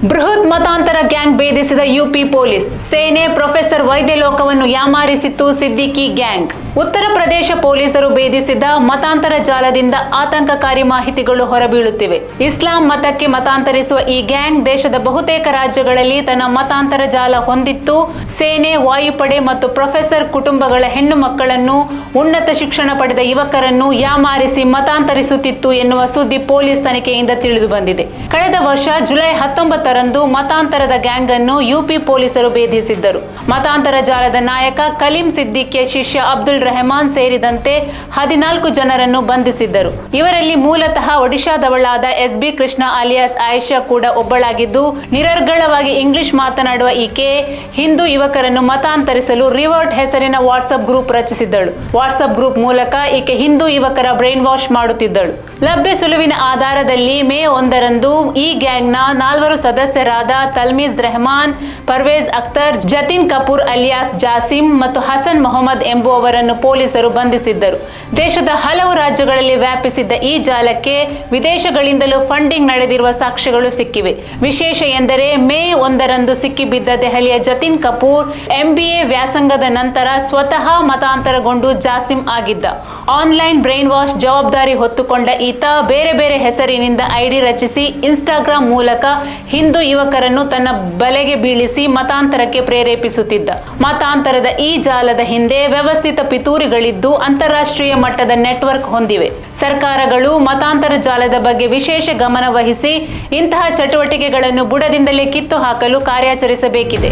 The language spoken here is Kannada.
ಬೃಹತ್ ಮತಾಂತರ ಗ್ಯಾಂಗ್ ಭೇದಿಸಿದ ಯುಪಿ ಪೊಲೀಸ್. ಸೇನೆ ಪ್ರೊಫೆಸರ್ ವೈದ್ಯಲೋಕವನ್ನು ಯಾಮಾರಿಸಿತ್ತು ಸಿದ್ದಿಕಿ ಗ್ಯಾಂಗ್. ಉತ್ತರ ಪ್ರದೇಶ ಪೊಲೀಸರು ಭೇದಿಸಿದ ಮತಾಂತರ ಜಾಲದಿಂದ ಆತಂಕಕಾರಿ ಮಾಹಿತಿಗಳು ಹೊರಬೀಳುತ್ತಿವೆ. ಇಸ್ಲಾಂ ಮತಕ್ಕೆ ಮತಾಂತರಿಸುವ ಈ ಗ್ಯಾಂಗ್ ದೇಶದ ಬಹುತೇಕ ರಾಜ್ಯಗಳಲ್ಲಿ ತನ್ನ ಮತಾಂತರ ಜಾಲ ಹೊಂದಿತ್ತು. ಸೇನೆ, ವಾಯುಪಡೆ ಮತ್ತು ಪ್ರೊಫೆಸರ್ ಕುಟುಂಬಗಳ ಹೆಣ್ಣು ಮಕ್ಕಳನ್ನು, ಉನ್ನತ ಶಿಕ್ಷಣ ಪಡೆದ ಯುವಕರನ್ನು ಯಾಮಾರಿಸಿ ಮತಾಂತರಿಸುತ್ತಿತ್ತು ಎನ್ನುವ ಸುದ್ದಿ ಪೊಲೀಸ್ ತನಿಖೆಯಿಂದ ತಿಳಿದು ಬಂದಿದೆ. ಕಳೆದ ವರ್ಷ ಜುಲೈ 19ರಂದು ಮತಾಂತರದ ಗ್ಯಾಂಗ್ ಅನ್ನು ಯುಪಿ ಪೊಲೀಸರು ಭೇದಿಸಿದ್ದರು. ಮತಾಂತರ ಜಾಲದ ನಾಯಕ ಕಲೀಂ ಸಿದ್ದಿಕಿಯ ಶಿಷ್ಯ ಅಬ್ದುಲ್ ರೆಹಮಾನ್ ಸೇರಿದಂತೆ 14 ಜನರನ್ನು ಬಂಧಿಸಿದ್ದರು. ಇವರಲ್ಲಿ ಮೂಲತಃ ಒಡಿಶಾದವಳಾದ ಎಸ್.ಬಿ. ಕೃಷ್ಣ ಅಲಿಯಾಸ್ ಆಯಿಷಾ ಕೂಡ ಒಬ್ಬಳಾಗಿದ್ದು, ನಿರರ್ಗಳವಾಗಿ ಇಂಗ್ಲಿಷ್ ಮಾತನಾಡುವ ಈಕೆ ಹಿಂದೂ ಯುವಕರನ್ನು ಮತಾಂತರಿಸಲು ರಿವರ್ಟ್ ಹೆಸರಿನ ವಾಟ್ಸ್ಆಪ್ ಗ್ರೂಪ್ ರಚಿಸಿದ್ದಳು. ವಾಟ್ಸ್ಆಪ್ ಗ್ರೂಪ್ ಮೂಲಕ ಈಕೆ ಹಿಂದೂ ಯುವಕರ ಬ್ರೈನ್ ವಾಶ್ ಮಾಡುತ್ತಿದ್ದಳು. ಲಭ್ಯ ಸುಳುವಿನ ಆಧಾರದಲ್ಲಿ ಮೇ 1ರಂದು ಈ ಗ್ಯಾಂಗ್ನ 4 ಸದಸ್ಯರಾದ ತಲ್ಮೀಜ್ ರೆಹಮಾನ್, ಪರ್ವೇಜ್ ಅಖ್ತರ್, ಜತಿನ್ ಕಪೂರ್ ಅಲಿಯಾಸ್ ಜಾಸಿಂ ಮತ್ತು ಹಸನ್ ಮೊಹಮ್ಮದ್ ಎಂಬುವವರನ್ನು ಪೊಲೀಸರು ಬಂಧಿಸಿದ್ದರು. ದೇಶದ ಹಲವು ರಾಜ್ಯಗಳಲ್ಲಿ ವ್ಯಾಪಿಸಿದ್ದ ಈ ಜಾಲಕ್ಕೆ ವಿದೇಶಗಳಿಂದಲೂ ಫಂಡಿಂಗ್ ನಡೆದಿರುವ ಸಾಕ್ಷ್ಯಗಳು ಸಿಕ್ಕಿವೆ. ವಿಶೇಷ ಎಂದರೆ ಮೇ 1ರಂದು ಸಿಕ್ಕಿಬಿದ್ದ ದೆಹಲಿಯ ಜತಿನ್ ಕಪೂರ್ MBA ವ್ಯಾಸಂಗದ ನಂತರ ಸ್ವತಃ ಮತಾಂತರಗೊಂಡು ಜಾಸಿಂ ಆಗಿದ್ದ. ಆನ್ಲೈನ್ ಬ್ರೈನ್ ವಾಶ್ ಜವಾಬ್ದಾರಿ ಹೊತ್ತುಕೊಂಡ ಈತ ಬೇರೆ ಬೇರೆ ಹೆಸರಿನಿಂದ ಐಡಿ ರಚಿಸಿ ಇನ್ಸ್ಟಾಗ್ರಾಂ ಮೂಲಕ ಹಿಂದೂ ಯುವಕರನ್ನು ತನ್ನ ಬಲೆಗೆ ಬೀಳಿಸಿ ಮತಾಂತರಕ್ಕೆ ಪ್ರೇರೇಪಿಸುತ್ತಿದ್ದ. ಮತಾಂತರದ ಈ ಜಾಲದ ಹಿಂದೆ ವ್ಯವಸ್ಥಿತ ಪಿತೂರಿಗಳಿದ್ದು ಅಂತಾರಾಷ್ಟ್ರೀಯ ಮಟ್ಟದ ನೆಟ್ವರ್ಕ್ ಹೊಂದಿವೆ. ಸರ್ಕಾರಗಳು ಮತಾಂತರ ಜಾಲದ ಬಗ್ಗೆ ವಿಶೇಷ ಗಮನ ವಹಿಸಿ ಇಂತಹ ಚಟುವಟಿಕೆಗಳನ್ನು ಬುಡದಿಂದಲೇ ಕಿತ್ತು ಹಾಕಲು ಕಾರ್ಯಾಚರಿಸಬೇಕಿದೆ.